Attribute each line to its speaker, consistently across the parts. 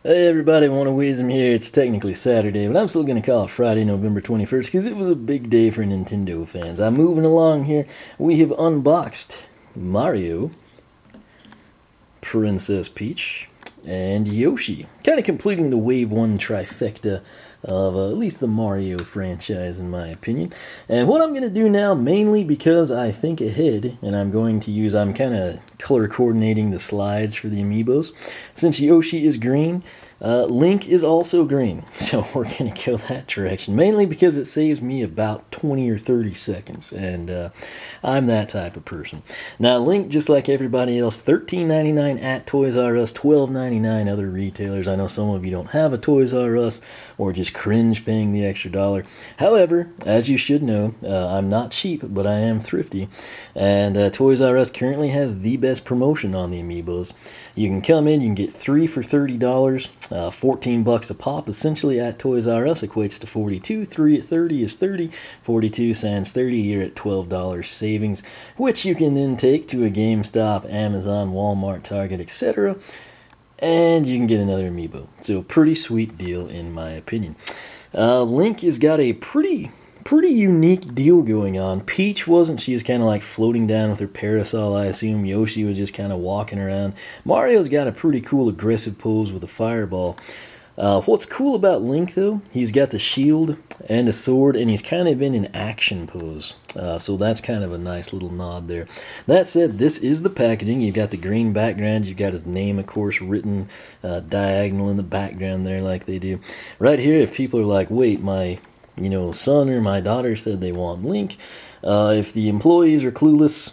Speaker 1: Hey everybody, One of Wisdom here. It's technically Saturday, but I'm still going to call it Friday, November 21st, because it was a big day for Nintendo fans. I'm moving along here. We have unboxed Mario, Princess Peach, and Yoshi. Kind of completing the Wave 1 trifecta of at least the Mario franchise, in my opinion. And what I'm going to do now, mainly because I think ahead, and I'm kind of color coordinating the slides for the Amiibos. Since Yoshi is green, Link is also green, so we're going to go that direction, mainly because it saves me about 20 or 30 seconds, and I'm that type of person. Now, Link, just like everybody else, $13.99 at Toys R Us, $12.99 other retailers. I know some of you don't have a Toys R Us or just cringe paying the extra dollar. However, as you should know, I'm not cheap, but I am thrifty, and Toys R Us currently has the best promotion on the Amiibos. You can come in, you can get 3 for $30, 14 bucks a pop. Essentially at Toys R Us equates to 42. 3 at 30 is 30. 42 cents 30. You're at $12 savings, which you can then take to a GameStop, Amazon, Walmart, Target, etc. And you can get another Amiibo. So pretty sweet deal in my opinion. Link has got a pretty unique deal going on. Peach wasn't. She was kind of like floating down with her parasol, I assume. Yoshi was just kind of walking around. Mario's got a pretty cool aggressive pose with a fireball. What's cool about Link, though, he's got the shield and a sword, and he's kind of in an action pose. So that's kind of a nice little nod there. That said, this is the packaging. You've got the green background. You've got his name, of course, written diagonal in the background there like they do. Right here, if people are like, wait, my son or my daughter said they want Link. If the employees are clueless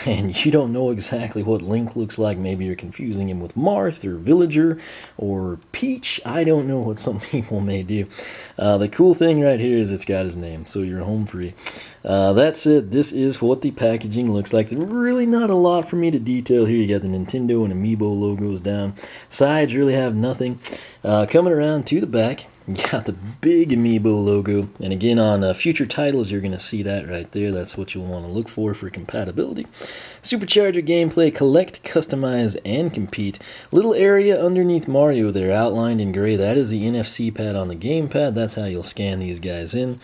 Speaker 1: and you don't know exactly what Link looks like, maybe you're confusing him with Marth or Villager or Peach. I don't know what some people may do. The cool thing right here is it's got his name, so you're home free. That said, this is what the packaging looks like. There's really not a lot for me to detail here. You got the Nintendo and Amiibo logos down. Sides really have nothing. Coming around to the back, you got the big Amiibo logo, and again on future titles you're going to see that right there. That's what you'll want to look for compatibility. Supercharger gameplay, collect, customize, and compete. Little area underneath Mario there outlined in gray. That is the NFC pad on the gamepad. That's how you'll scan these guys in.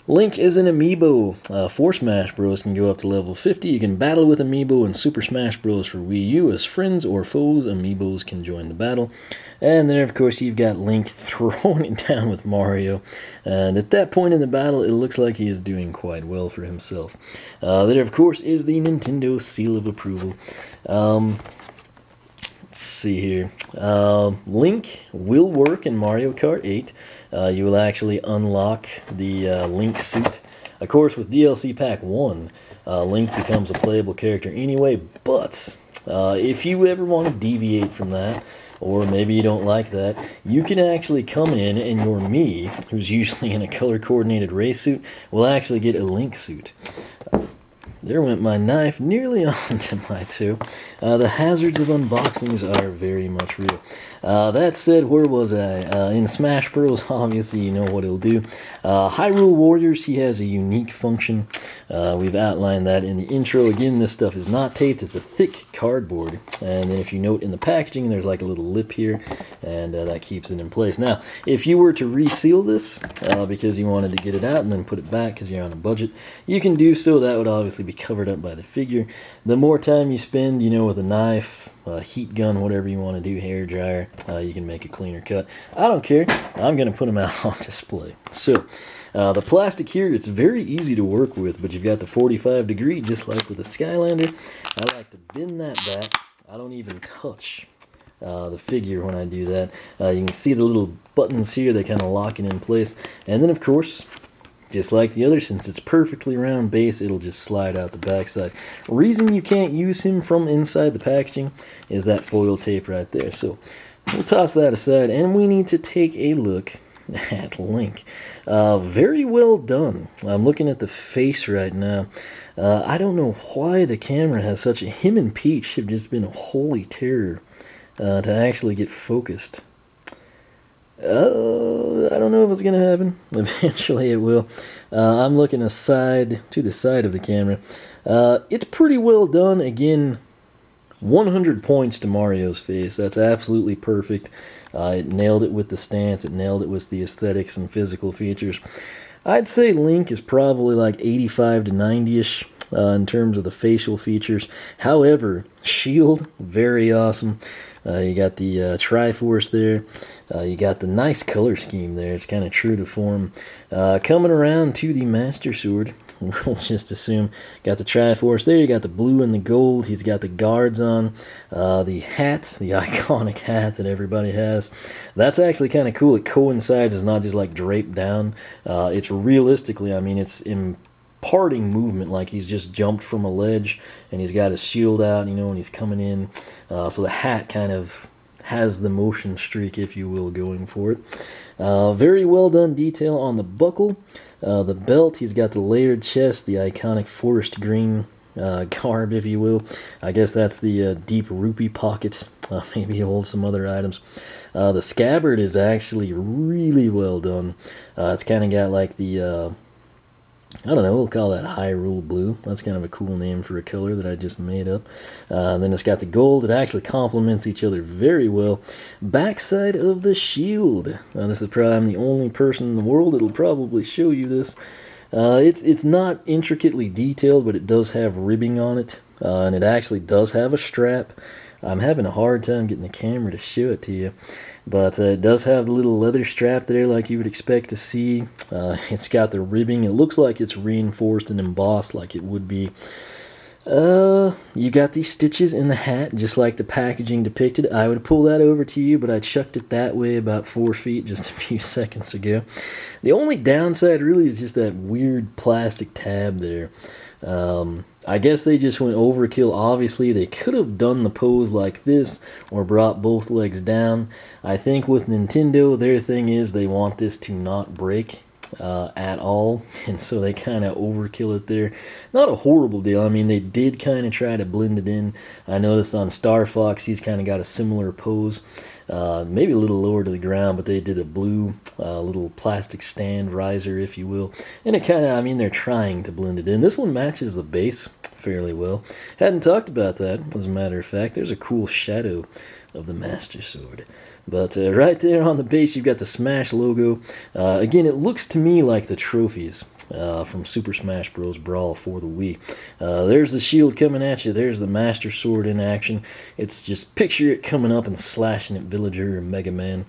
Speaker 1: Link is an Amiibo. For Smash Bros. Can go up to level 50. You can battle with Amiibo in Super Smash Bros. For Wii U. As friends or foes, Amiibos can join the battle. And then, of course, you've got Link throwing it down with Mario. And at that point in the battle, it looks like he is doing quite well for himself. There, of course, is the Nintendo seal of approval. Let's see here. Link will work in Mario Kart 8. You will actually unlock the Link suit. Of course, with DLC Pack 1, Link becomes a playable character anyway, but if you ever want to deviate from that, or maybe you don't like that, you can actually come in and your Mii, who's usually in a color-coordinated race suit, will actually get a Link suit. There went my knife nearly onto my toe. The hazards of unboxings are very much real. That said, where was I? In Smash Bros, obviously you know what it'll do. Hyrule Warriors, he has a unique function. We've outlined that in the intro. Again, this stuff is not taped. It's a thick cardboard. And then if you note in the packaging, there's like a little lip here, and that keeps it in place. Now, if you were to reseal this, because you wanted to get it out and then put it back because you're on a budget, you can do so. That would obviously be covered up by the figure. The more time you spend, with a knife, heat gun, whatever you want to do, hair dryer, you can make a cleaner cut. I don't care. I'm going to put them out on display. So, the plastic here, it's very easy to work with, but you've got the 45 degree, just like with the Skylander. I like to bend that back. I don't even touch the figure when I do that. You can see the little buttons here, they kind of lock it in place. And then, of course, just like the other, since it's perfectly round base, it'll just slide out the backside. Reason you can't use him from inside the packaging is that foil tape right there. So we'll toss that aside, and we need to take a look at Link. Very well done. I'm looking at the face right now. I don't know why the camera has such a... Him and Peach have just been a holy terror to actually get focused. I don't know if it's going to happen. Eventually it will. I'm looking to the side of the camera. It's pretty well done. Again, 100 points to Mario's face. That's absolutely perfect. It nailed it with the stance. It nailed it with the aesthetics and physical features. I'd say Link is probably like 85 to 90-ish in terms of the facial features. However, Shield, very awesome. You got the Triforce there. You got the nice color scheme there. It's kind of true to form. Coming around to the Master Sword, we'll just assume. Got the Triforce there. You got the blue and the gold. He's got the guards on. The hat, the iconic hat that everybody has. That's actually kind of cool. It coincides. It's not just like draped down. It's realistically, I mean, it's imparting movement, like he's just jumped from a ledge and he's got his shield out, you know, and he's coming in. So the hat kind of has the motion streak, if you will, going for it. Very well done detail on the buckle. The belt, he's got the layered chest, the iconic forest green garb, if you will. I guess that's the deep rupee pocket. Maybe hold some other items. The scabbard is actually really well done. It's kind of got like the I don't know, we'll call that Hyrule Blue. That's kind of a cool name for a color that I just made up. Then it's got the gold. It actually complements each other very well. Backside of the shield. This is probably, I'm the only person in the world that'll probably show you this. It's not intricately detailed, but it does have ribbing on it. And it actually does have a strap. I'm having a hard time getting the camera to show it to you. But it does have the little leather strap there like you would expect to see. It's got the ribbing. It looks like it's reinforced and embossed like it would be. You got these stitches in the hat, just like the packaging depicted. I would pull that over to you, but I chucked it that way about 4 feet just a few seconds ago. The only downside really is just that weird plastic tab there. I guess they just went overkill. Obviously, they could have done the pose like this or brought both legs down. I think with Nintendo, their thing is they want this to not break at all, and so they kind of overkill it there. Not a horrible deal. I mean, they did kind of try to blend it in. I noticed on Star Fox, he's kind of got a similar pose. Maybe a little lower to the ground, but they did a blue little plastic stand riser, if you will. And it kind of, I mean, they're trying to blend it in. This one matches the base fairly well. Hadn't talked about that, as a matter of fact. There's a cool shadow of the Master Sword. But right there on the base, you've got the Smash logo. Again, it looks to me like the trophies from Super Smash Bros. Brawl for the Wii. There's the shield coming at you. There's the Master Sword in action. It's just picture it coming up and slashing at Villager or Mega Man.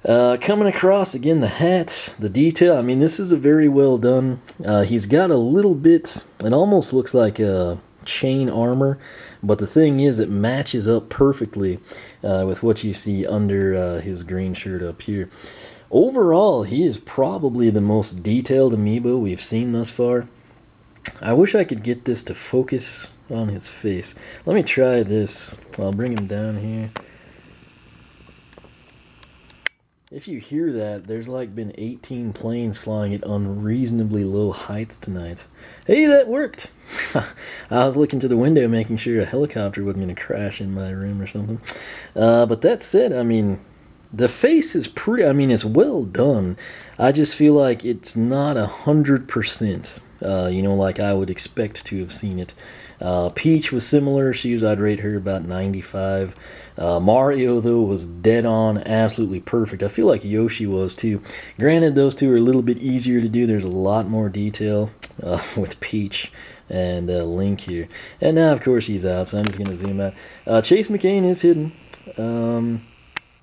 Speaker 1: Coming across, again, the hat, the detail. I mean, this is a very well done. He's got a little bit, it almost looks like a chain armor, but the thing is, it matches up perfectly with what you see under his green shirt up here. Overall, he is probably the most detailed amiibo we've seen thus far. I wish I could get this to focus on his face. Let me try this. I'll bring him down here. If you hear that, there's like been 18 planes flying at unreasonably low heights tonight. Hey, that worked! I was looking to the window making sure a helicopter wasn't going to crash in my room or something. But that said, I mean, the face is pretty, I mean, it's well done. I just feel like it's not 100%, you know, like I would expect to have seen it. Peach was similar. I'd rate her about 95. Mario, though, was dead on, absolutely perfect. I feel like Yoshi was, too. Granted, those two are a little bit easier to do. There's a lot more detail with Peach and Link here. And now, of course, he's out, so I'm just going to zoom out. Chase McCain is hidden.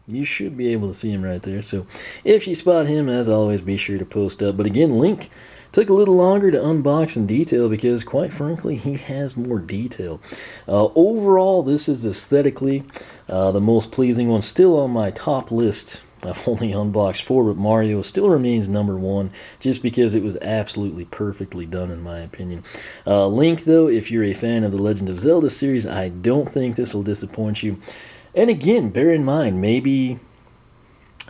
Speaker 1: You should be able to see him right there. So if you spot him, as always, be sure to post up. But again, Link took a little longer to unbox and detail because, quite frankly, he has more detail. Overall, this is aesthetically the most pleasing one. Still on my top list. I've only unboxed 4, but Mario still remains number 1 just because it was absolutely perfectly done in my opinion. Link, though, if you're a fan of the Legend of Zelda series, I don't think this will disappoint you. And again, bear in mind, maybe,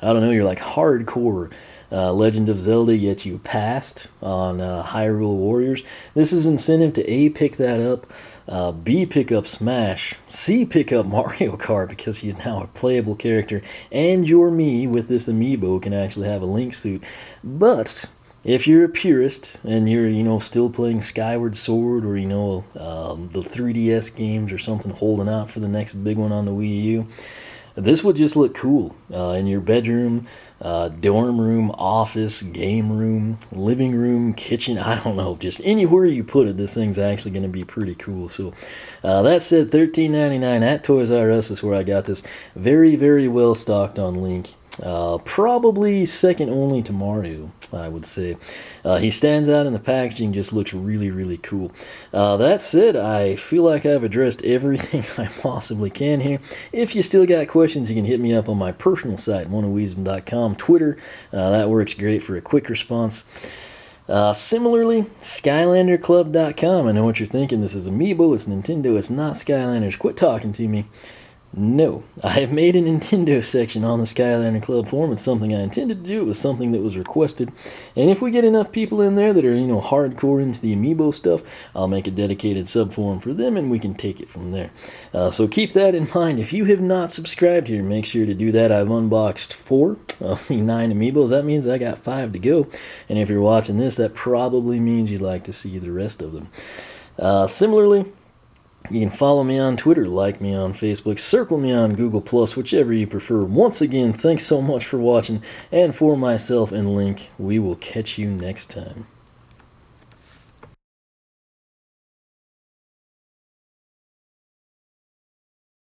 Speaker 1: I don't know, you're like hardcore Legend of Zelda, yet you passed on Hyrule Warriors. This is incentive to A, pick that up, B, pick up Smash, C, pick up Mario Kart because he's now a playable character, and your me with this amiibo can actually have a Link suit. But If you're a purist and you're, still playing Skyward Sword or, the 3DS games or something, holding out for the next big one on the Wii U, this would just look cool in your bedroom, dorm room, office, game room, living room, kitchen. I don't know, just anywhere you put it, this thing's actually going to be pretty cool. So that said, $13.99 at Toys R Us is where I got this. Very, very well stocked on Link. Probably second only to Mario, I would say. He stands out in the packaging, just looks really, really cool. That said, I feel like I've addressed everything I possibly can here. If you still got questions, you can hit me up on my personal site, monoweasel.com, Twitter. That works great for a quick response. Similarly, SkylanderClub.com. I know what you're thinking. This is Amiibo, it's Nintendo, it's not Skylanders. Quit talking to me. No, I have made a Nintendo section on the Skylander Club forum. It's something I intended to do. It was something that was requested. And if we get enough people in there that are, hardcore into the Amiibo stuff, I'll make a dedicated subforum for them and we can take it from there. So keep that in mind. If you have not subscribed here, make sure to do that. I've unboxed 4 of the 9 Amiibos. That means I got 5 to go. And if you're watching this, that probably means you'd like to see the rest of them. Similarly, you can follow me on Twitter, like me on Facebook, circle me on Google+, whichever you prefer. Once again, thanks so much for watching, and for myself and Link, we will catch you next time.